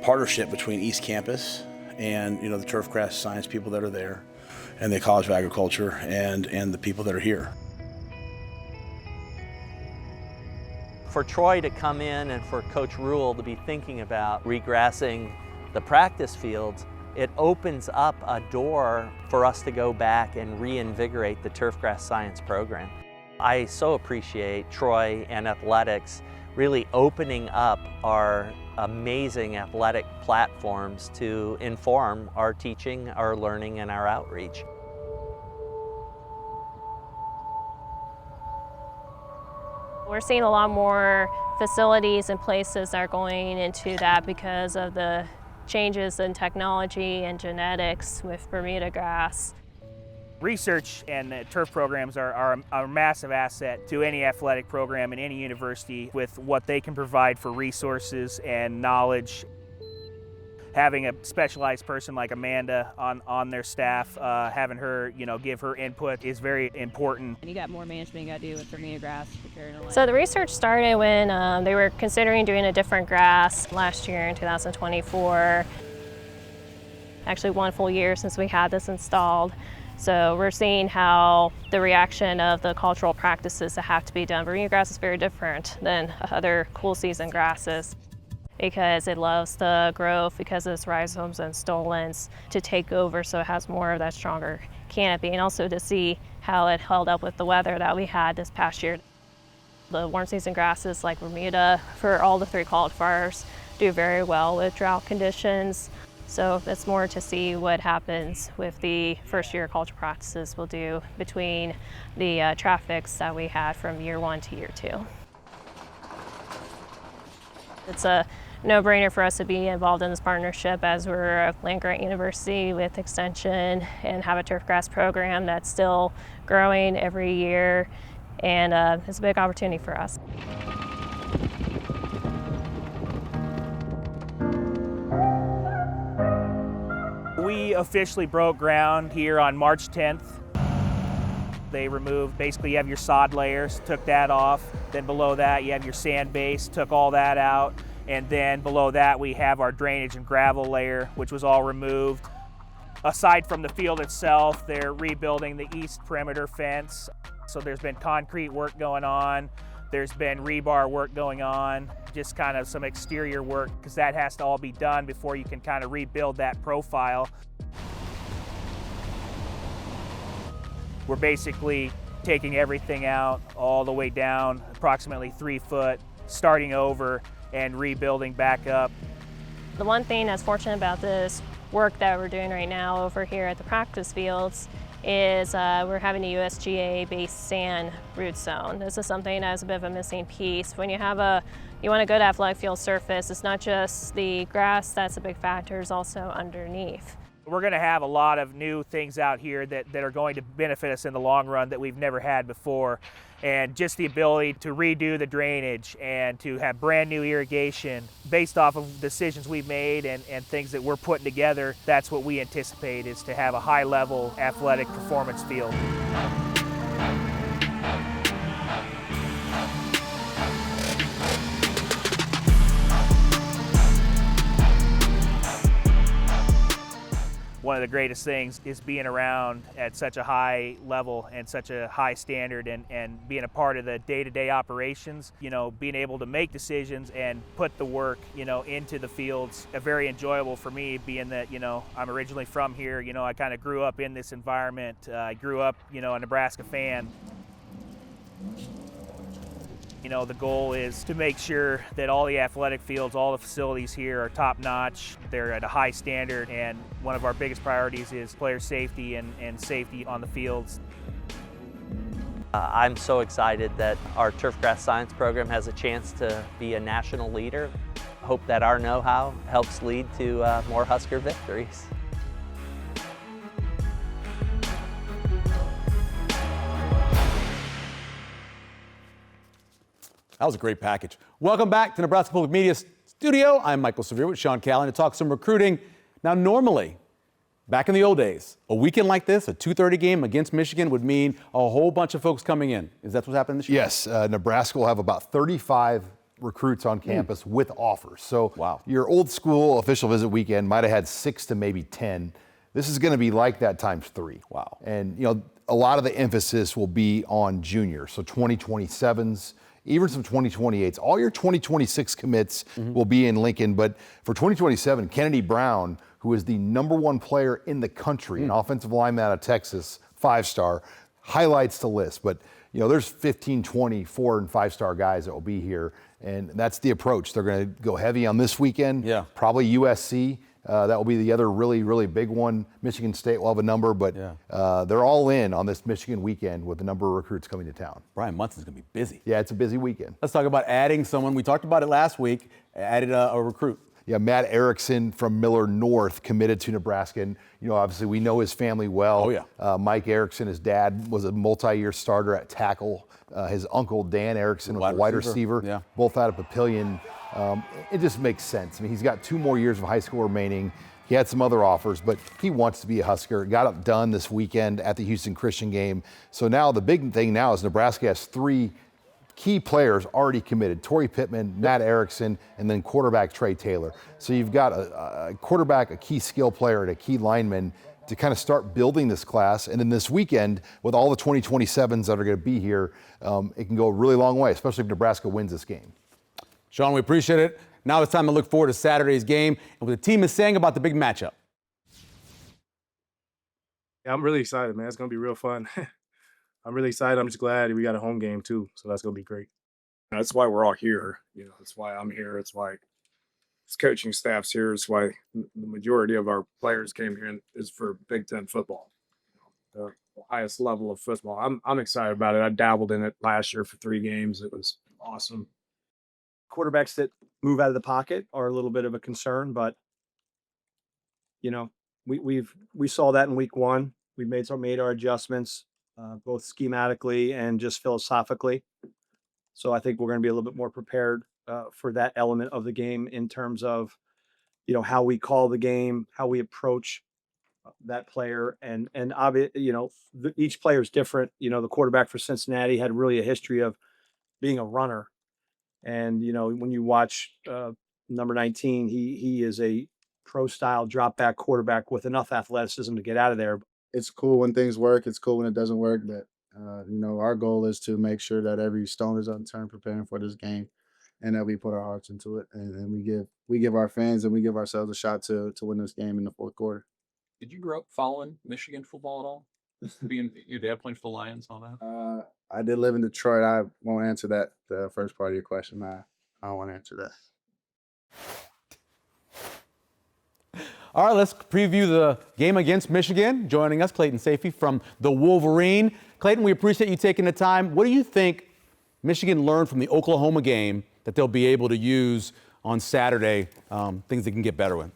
partnership between East Campus and the turfgrass science people that are there, and the College of Agriculture and the people that are here. For Troy to come in and for Coach Rule to be thinking about regrassing the practice fields, it opens up a door for us to go back and reinvigorate the turfgrass science program. I so appreciate Troy and athletics really opening up our amazing athletic platforms to inform our teaching, our learning, and our outreach. We're seeing a lot more facilities and places that are going into that because of the changes in technology and genetics with Bermuda grass. Research and turf programs are a massive asset to any athletic program in any university with what they can provide for resources and knowledge. Having a specialized person like Amanda on their staff, having her give her input is very important. And you got more management you got to do with Bermuda grass. So the research started when they were considering doing a different grass last year in 2024. Actually 1 full year since we had this installed. So we're seeing how the reaction of the cultural practices that have to be done. Bermuda grass is very different than other cool season grasses because it loves the growth because of its rhizomes and stolons to take over, so it has more of that stronger canopy, and also to see how it held up with the weather that we had this past year. The warm season grasses like Bermuda for all the 3 cultivars do very well with drought conditions. So it's more to see what happens with the first year culture practices we'll do between the traffics that we had from year 1 to year 2. It's a no-brainer for us to be involved in this partnership as we're a land-grant university with extension and have a turfgrass program that's still growing every year, and it's a big opportunity for us. We officially broke ground here on March 10th. They removed, basically you have your sod layers, took that off. Then below that you have your sand base, took all that out. And then below that, we have our drainage and gravel layer, which was all removed. Aside from the field itself, they're rebuilding the east perimeter fence. So there's been concrete work going on. There's been rebar work going on, just kind of some exterior work, because that has to all be done before you can kind of rebuild that profile. We're basically taking everything out all the way down, approximately 3 foot, starting over and rebuilding back up. The one thing that's fortunate about this work that we're doing right now over here at the practice fields is we're having a USGA-based sand root zone. This is something that's a bit of a missing piece. When you want a good athletic field surface, it's not just the grass that's a big factor, it's also underneath. We're going to have a lot of new things out here that are going to benefit us in the long run that we've never had before. And just the ability to redo the drainage and to have brand new irrigation based off of decisions we've made and things that we're putting together, that's what we anticipate, is to have a high level athletic performance field. One of the greatest things is being around at such a high level and such a high standard, and being a part of the day-to-day operations, being able to make decisions and put the work, into the fields. Very enjoyable for me, being that, I'm originally from here. I kind of grew up in this environment. I grew up, a Nebraska fan. The goal is to make sure that all the athletic fields, all the facilities here are top-notch. They're at a high standard, and one of our biggest priorities is player safety and safety on the fields. I'm so excited that our turfgrass science program has a chance to be a national leader. Hope that our know-how helps lead to more Husker victories. That was a great package. Welcome back to Nebraska Public Media Studio. I'm Michael Severe with Sean Callahan to talk some recruiting. Now, normally, back in the old days, a weekend like this, a 2:30 game against Michigan, would mean a whole bunch of folks coming in. Is that what's happening this year? Yes, Nebraska will have about 35 recruits on campus with offers. So your old school official visit weekend might have had 6 to maybe 10. This is going to be like that times 3. Wow. And, a lot of the emphasis will be on juniors, so 2027s. Even some 2028s. All your 2026 commits will be in Lincoln, but for 2027, Kennedy Brown, who is the #1 player in the country, an offensive lineman out of Texas, 5-star, highlights the list. But, there's 15, 20, 4- and 5-star guys that will be here, and that's the approach. They're going to go heavy on this weekend. Yeah. Probably USC. That will be the other really, really big one. Michigan State will have a number, but they're all in on this Michigan weekend with the number of recruits coming to town. Brian Munson's going to be busy. Yeah, it's a busy weekend. Let's talk about adding someone. We talked about it last week, added a recruit. Yeah, Matt Erickson from Miller North committed to Nebraska. And, obviously we know his family well. Oh, yeah. Mike Erickson, his dad, was a multi-year starter at tackle. His uncle, Dan Erickson, was a wide receiver. Yeah. Both out of Papillion. It just makes sense. I mean, he's got 2 more years of high school remaining. He had some other offers, but he wants to be a Husker. Got it done this weekend at the Houston Christian game. So now the big thing now is Nebraska has 3 key players already committed: Torrey Pittman, Matt Erickson, and then quarterback Trey Taylor. So you've got a quarterback, a key skill player, and a key lineman to kind of start building this class. And then this weekend, with all the 2027s that are going to be here, it can go a really long way, especially if Nebraska wins this game. Sean, we appreciate it. Now it's time to look forward to Saturday's game and what the team is saying about the big matchup. Yeah, I'm really excited, man. It's going to be real fun. I'm really excited. I'm just glad we got a home game, too. So that's going to be great. That's why we're all here. That's why I'm here. It's why this coaching staff's here. It's why the majority of our players came here is for Big Ten football, the highest level of football. I'm excited about it. I dabbled in it last year for 3 games. It was awesome. Quarterbacks that move out of the pocket are a little bit of a concern, but we saw that in week 1. We made our adjustments, both schematically and just philosophically. So I think we're going to be a little bit more prepared for that element of the game in terms of, how we call the game, how we approach that player, and each player is different. The quarterback for Cincinnati had really a history of being a runner. And, when you watch, number 19. He is a pro-style drop-back quarterback with enough athleticism to get out of there. It's cool when things work. It's cool when it doesn't work. But our goal is to make sure that every stone is unturned preparing for this game, and that we put our hearts into it, and we give our fans and we give ourselves a shot to win this game in the fourth quarter. Did you grow up following Michigan football at all? Being your dad playing for the Lions and all that? I did live in Detroit. I won't answer that. The first part of your question. I don't want to answer that. All right, let's preview the game against Michigan. Joining us, Clayton Sayfie from the Wolverine. Clayton, we appreciate you taking the time. What do you think Michigan learned from the Oklahoma game that they'll be able to use on Saturday, things they can get better with?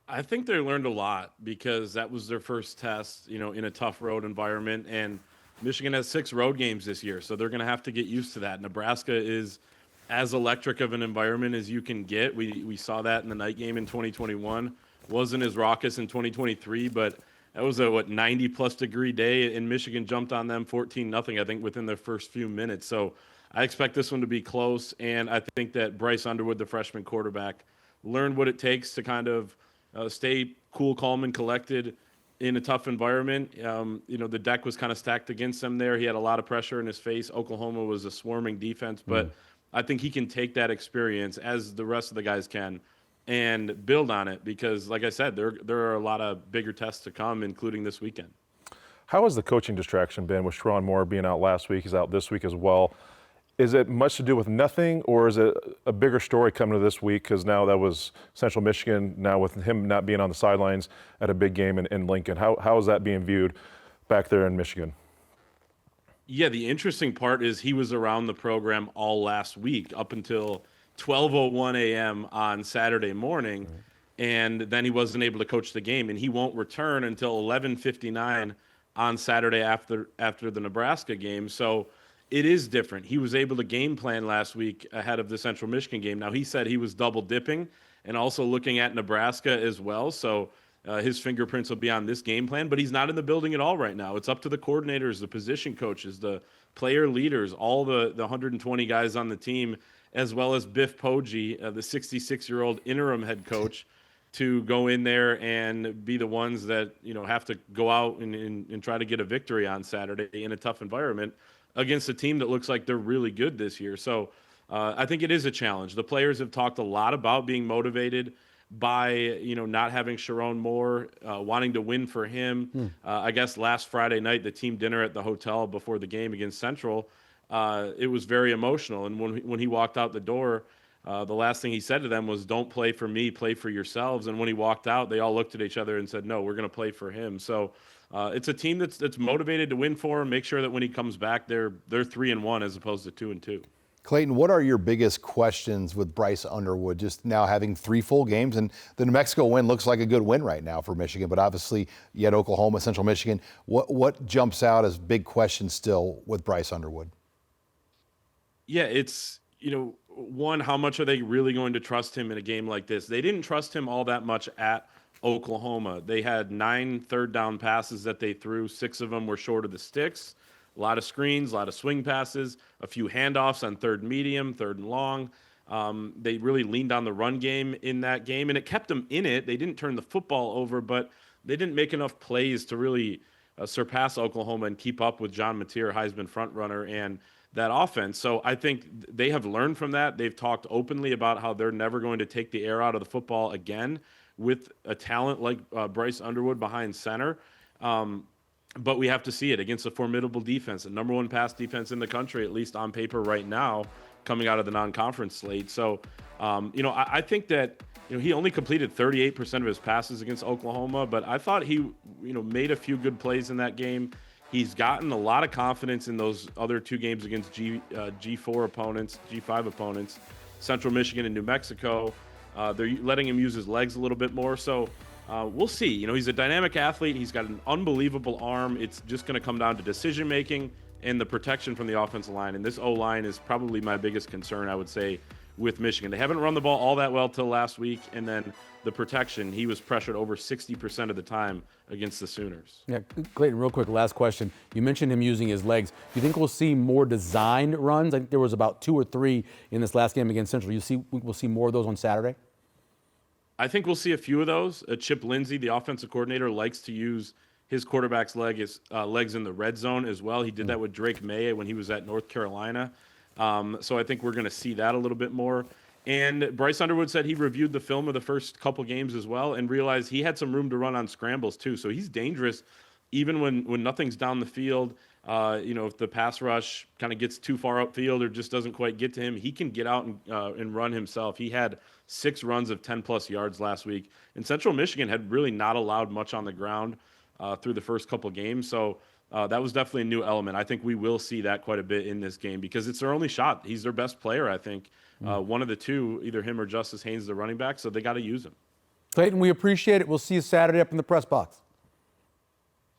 I think they learned a lot because that was their first test, in a tough road environment. And Michigan has 6 road games this year, so they're going to have to get used to that. Nebraska is as electric of an environment as you can get. We saw that in the night game in 2021. Wasn't as raucous in 2023, but that was a 90-plus degree day, and Michigan jumped on them 14-0, I think, within their first few minutes. So I expect this one to be close, and I think that Bryce Underwood, the freshman quarterback, learned what it takes to kind of stay cool, calm, and collected in a tough environment. The deck was kind of stacked against him there. He had a lot of pressure in his face. Oklahoma was a swarming defense, but I think he can take that experience, as the rest of the guys can, and build on it because, like I said, there are a lot of bigger tests to come, including this weekend. How has the coaching distraction been with Sherrone Moore being out last week? He's out this week as well. Is it much to do with nothing, or is it a bigger story coming to this week? Because now that was Central Michigan, now with him not being on the sidelines at a big game in Lincoln. How is that being viewed back there in Michigan? Yeah, the interesting part is he was around the program all last week up until 12:01 a.m. on Saturday morning, and then he wasn't able to coach the game, and he won't return until 11:59 on Saturday after the Nebraska game. So it is different. He was able to game plan last week ahead of the Central Michigan game. Now, he said he was double dipping and also looking at Nebraska as well. So his fingerprints will be on this game plan, but he's not in the building at all right now. It's up to the coordinators, the position coaches, the player leaders, all the 120 guys on the team, as well as Biff Poggi, the 66-year-old interim head coach, to go in there and be the ones that have to go out and try to get a victory on Saturday in a tough environment against a team that looks like they're really good this year. So I think it is a challenge. The players have talked a lot about being motivated by not having Sherrone Moore, wanting to win for him. I guess last Friday night, the team dinner at the hotel before the game against Central, it was very emotional. And when he walked out the door, the last thing he said to them was, "Don't play for me, play for yourselves." And when he walked out, they all looked at each other and said, "No, we're going to play for him." So it's a team that's motivated to win for him. Make sure that when he comes back, they're 3-1 as opposed to 2-2. Clayton, what are your biggest questions with Bryce Underwood, just now having 3 full games? And the New Mexico win looks like a good win right now for Michigan, but obviously you had Oklahoma, Central Michigan. What jumps out as big questions still with Bryce Underwood? Yeah, it's, one, how much are they really going to trust him in a game like this? They didn't trust him all that much at Oklahoma. They had 9 third down passes that they threw. 6 of them were short of the sticks. A lot of screens, a lot of swing passes, a few handoffs on 3rd and medium, 3rd and long. They really leaned on the run game in that game, and it kept them in it. They didn't turn the football over, but they didn't make enough plays to really surpass Oklahoma and keep up with John Mateer, Heisman frontrunner, and that offense. So I think they have learned from that. They've talked openly about how they're never going to take the air out of the football again with a talent like Bryce Underwood behind center. But we have to see it against a formidable defense, the number 1 pass defense in the country, at least on paper right now, coming out of the non-conference slate. So, I think that, he only completed 38% of his passes against Oklahoma, but I thought he, made a few good plays in that game. He's gotten a lot of confidence in those other 2 games against G4 opponents, G5 opponents, Central Michigan and New Mexico. They're letting him use his legs a little bit more. So we'll see. He's a dynamic athlete. He's got an unbelievable arm. It's just going to come down to decision-making and the protection from the offensive line. And this O-line is probably my biggest concern, I would say, with Michigan. They haven't run the ball all that well till last week, and then the protection, he was pressured over 60% of the time against the Sooners. Yeah, Clayton, real quick, last question. You mentioned him using his legs. Do you think we'll see more designed runs? I think there was about 2 or 3 in this last game against Central. We'll see more of those on Saturday? I think we'll see a few of those. Chip Lindsey, the offensive coordinator, likes to use his quarterback's legs in the red zone as well. He did that with Drake May when he was at North Carolina. So I think we're going to see that a little bit more. And Bryce Underwood said he reviewed the film of the first couple games as well and realized he had some room to run on scrambles too. So he's dangerous even when nothing's down the field. If the pass rush kind of gets too far upfield or just doesn't quite get to him, he can get out and run himself. He had 6 runs of 10-plus yards last week. And Central Michigan had really not allowed much on the ground through the first couple games. So that was definitely a new element. I think we will see that quite a bit in this game because it's their only shot. He's their best player, I think. One of the two, either him or Justice Haynes, the running back, so they got to use him. Clayton, we appreciate it. We'll see you Saturday up in the press box.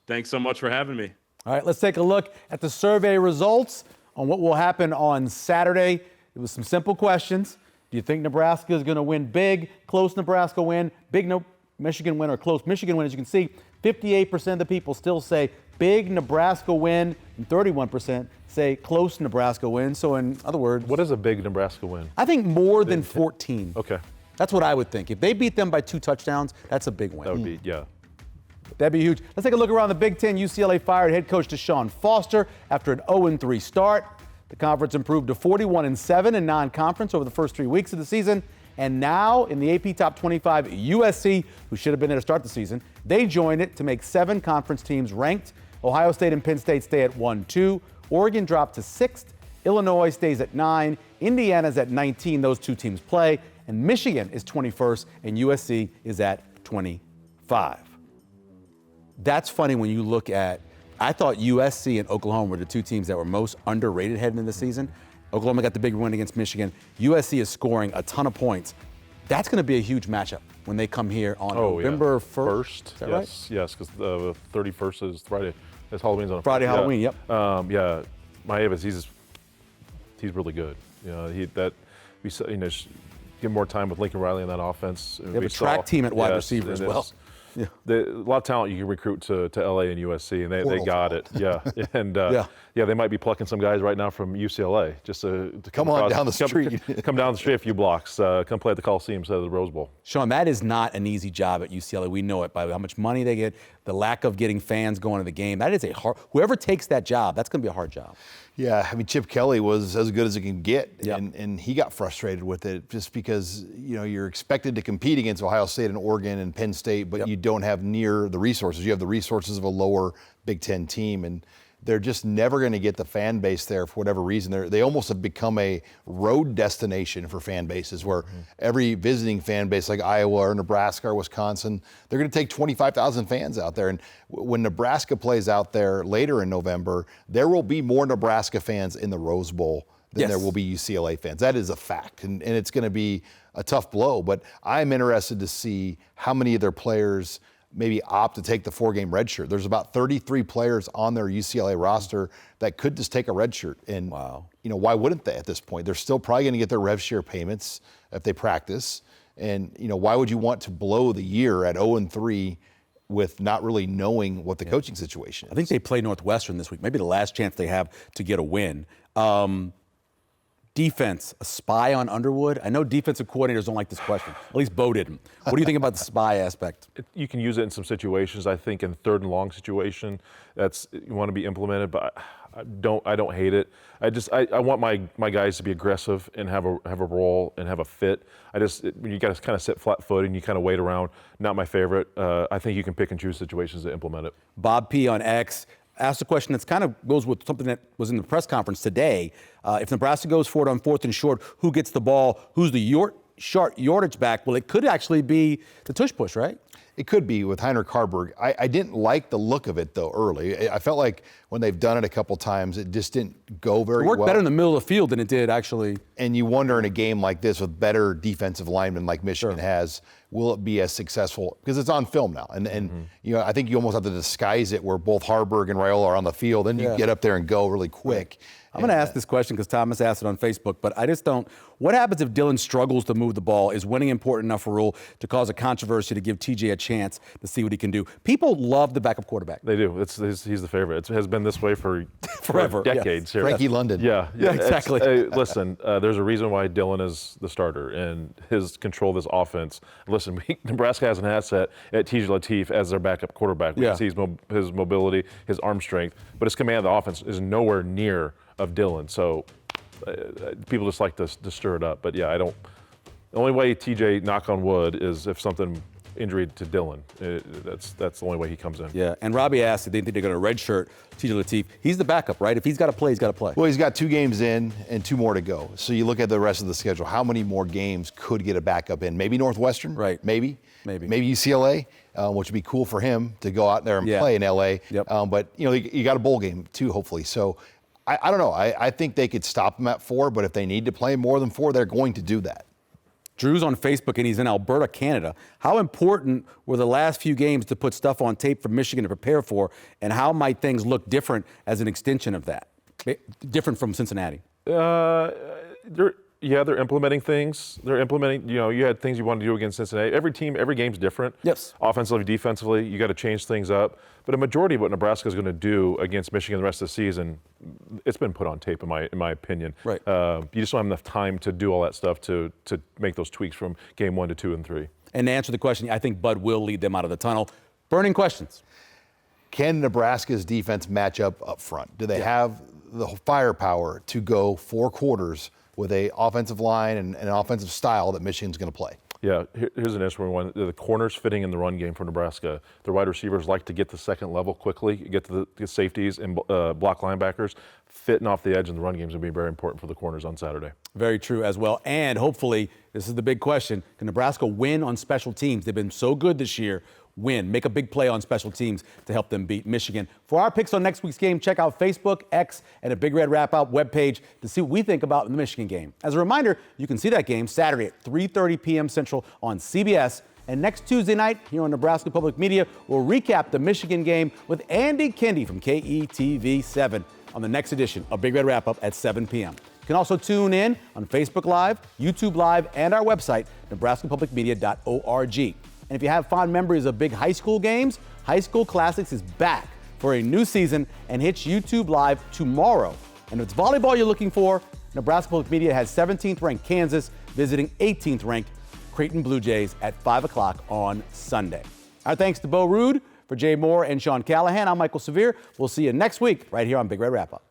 Thanks so much for having me. All right, let's take a look at the survey results on what will happen on Saturday. It was some simple questions. Do you think Nebraska is going to win big, close Nebraska win, big Michigan win, or close Michigan win? As you can see, 58% of the people still say big Nebraska win, and 31% say close Nebraska win. So in other words, what is a big Nebraska win? I think more than 14. Okay. That's what I would think. If they beat them by 2 touchdowns, that's a big win. That would be, yeah. That'd be huge. Let's take a look around the Big Ten. UCLA fired head coach Deshaun Foster after an 0-3 start. The conference improved to 41-7 in non-conference over the first 3 weeks of the season. And now in the AP Top 25, USC, who should have been there to start the season, they joined it to make 7 conference teams ranked. Ohio State and Penn State stay at 1-2. Oregon dropped to 6th. Illinois stays at 9. Indiana's at 19. Those 2 teams play. And Michigan is 21st, and USC is at 25. That's funny when you look at, I thought USC and Oklahoma were the 2 teams that were most underrated heading into the season. Oklahoma got the big win against Michigan. USC is scoring a ton of points. That's going to be a huge matchup when they come here on November 1st. Is that right? Yes, because the 31st is Friday. It's Halloween's on Friday. Halloween, yep. Yeah, Mayevis, he's really good. Give more time with Lincoln Riley in that offense. They have a track team at wide receiver as well. Yeah. A lot of talent you can recruit to LA and USC, and they got it. Yeah, and they might be plucking some guys right now from UCLA just to come on down the street. Come down the street a few blocks. Come play at the Coliseum instead of the Rose Bowl. Sean, that is not an easy job at UCLA. We know it by how much money they get, the lack of getting fans going to the game. That is whoever takes that job, that's going to be a hard job. Yeah, I mean, Chip Kelly was as good as it can get, and he got frustrated with it just because, you're expected to compete against Ohio State and Oregon and Penn State, but you don't have near the resources. You have the resources of a lower Big Ten team, and they're just never going to get the fan base there for whatever reason. They almost have become a road destination for fan bases where every visiting fan base like Iowa or Nebraska or Wisconsin, they're going to take 25,000 fans out there. And when Nebraska plays out there later in November, there will be more Nebraska fans in the Rose Bowl than there will be UCLA fans. That is a fact, and it's going to be a tough blow. But I'm interested to see how many of their players maybe opt to take the 4-game red shirt. There's about 33 players on their UCLA roster that could just take a red shirt. And, why wouldn't they at this point? They're still probably going to get their rev share payments if they practice. And, why would you want to blow the year at 0-3 with not really knowing what the coaching situation is? I think they play Northwestern this week, maybe the last chance they have to get a win. Defense, a spy on Underwood? I know defensive coordinators don't like this question. At least Bo didn't. What do you think about the spy aspect? You can use it in some situations. I think in 3rd and long situation, you want to be implemented, but I don't hate it. I want my guys to be aggressive and have a role and have a fit. You got to kind of sit flat-footed and you kind of wait around. Not my favorite. I think you can pick and choose situations to implement it. Bob P. on X asked a question that's kind of goes with something that was in the press conference today. If Nebraska goes for it on 4th and short, who gets the ball? Who's the short yardage back? Well, it could actually be the tush push, right? It could be with Heinrich Harburg. I didn't like the look of it, though, early. I felt like when they've done it a couple times, it just didn't go very well. It worked better in the middle of the field than it did, actually. And you wonder in a game like this with better defensive linemen like Michigan has, will it be as successful? Because it's on film now. And you know, I think you almost have to disguise it where both Harburg and Raiola are on the field. Then you get up there and go really quick. I'm going to ask this question because Thomas asked it on Facebook, but I just don't. What happens if Dillon struggles to move the ball? Is winning important enough for Rule to cause a controversy to give TJ a chance to see what he can do? People love the backup quarterback. They do. He's the favorite. It has been this way for forever, decades. Here. Frankie London. Yeah, exactly. Listen, there's a reason why Dillon is the starter and his control of this offense. Listen, Nebraska has an asset at TJ Lateef as their backup quarterback. We can see his mobility, his arm strength, but his command of the offense is nowhere near of Dillon. So people just like to stir it up. But yeah, the only way TJ, knock on wood, is if something injury to Dillon. That's the only way he comes in. Yeah, and Robbie asked if they think they're going to redshirt TJ Lateef. He's the backup, right? If he's got to play, he's got to play. Well, he's got 2 games in and 2 more to go. So you look at the rest of the schedule. How many more games could get a backup in? Maybe Northwestern? Right. Maybe UCLA, which would be cool for him to go out there and play in LA. Yep. But, you know, you got a bowl game too, hopefully. So I don't know. I think they could stop him at 4, but if they need to play more than 4, they're going to do that. Drew's on Facebook, and he's in Alberta, Canada. How important were the last few games to put stuff on tape for Michigan to prepare for, and how might things look different as an extension of that? Different from Cincinnati? They're implementing things. They're implementing, you had things you wanted to do against Cincinnati. Every team, every game's different. Yes. Offensively, defensively, you got to change things up. But a majority of what Nebraska is going to do against Michigan the rest of the season, it's been put on tape, in my opinion. Right. You just don't have enough time to do all that stuff to make those tweaks from game 1 to 2 and 3. And to answer the question, I think Bud will lead them out of the tunnel. Burning questions. Can Nebraska's defense match up front? Do they have the firepower to go 4 quarters with a offensive line and an offensive style that Michigan's going to play? Yeah, here's an interesting one. The corners fitting in the run game for Nebraska. The wide receivers like to get to second level quickly, get to the safeties and block linebackers. Fitting off the edge in the run game is going to be very important for the corners on Saturday. Very true as well. And hopefully, this is the big question, can Nebraska win on special teams? They've been so good this year. Win. Make a big play on special teams to help them beat Michigan. For our picks on next week's game, check out Facebook, X, and a Big Red Wrap-Up webpage to see what we think about the Michigan game. As a reminder, you can see that game Saturday at 3:30 p.m. Central on CBS. And next Tuesday night, here on Nebraska Public Media, we'll recap the Michigan game with Andy Kendi from KETV7 on the next edition of Big Red Wrap-Up at 7 p.m. You can also tune in on Facebook Live, YouTube Live, and our website, nebraskapublicmedia.org. And if you have fond memories of big high school games, High School Classics is back for a new season and hits YouTube Live tomorrow. And if it's volleyball you're looking for, Nebraska Public Media has 17th ranked Kansas visiting 18th ranked Creighton Blue Jays at 5 o'clock on Sunday. Our thanks to Bo Ruud. For Jay Moore and Sean Callahan, I'm Michael Severe. We'll see you next week right here on Big Red Wrap-Up.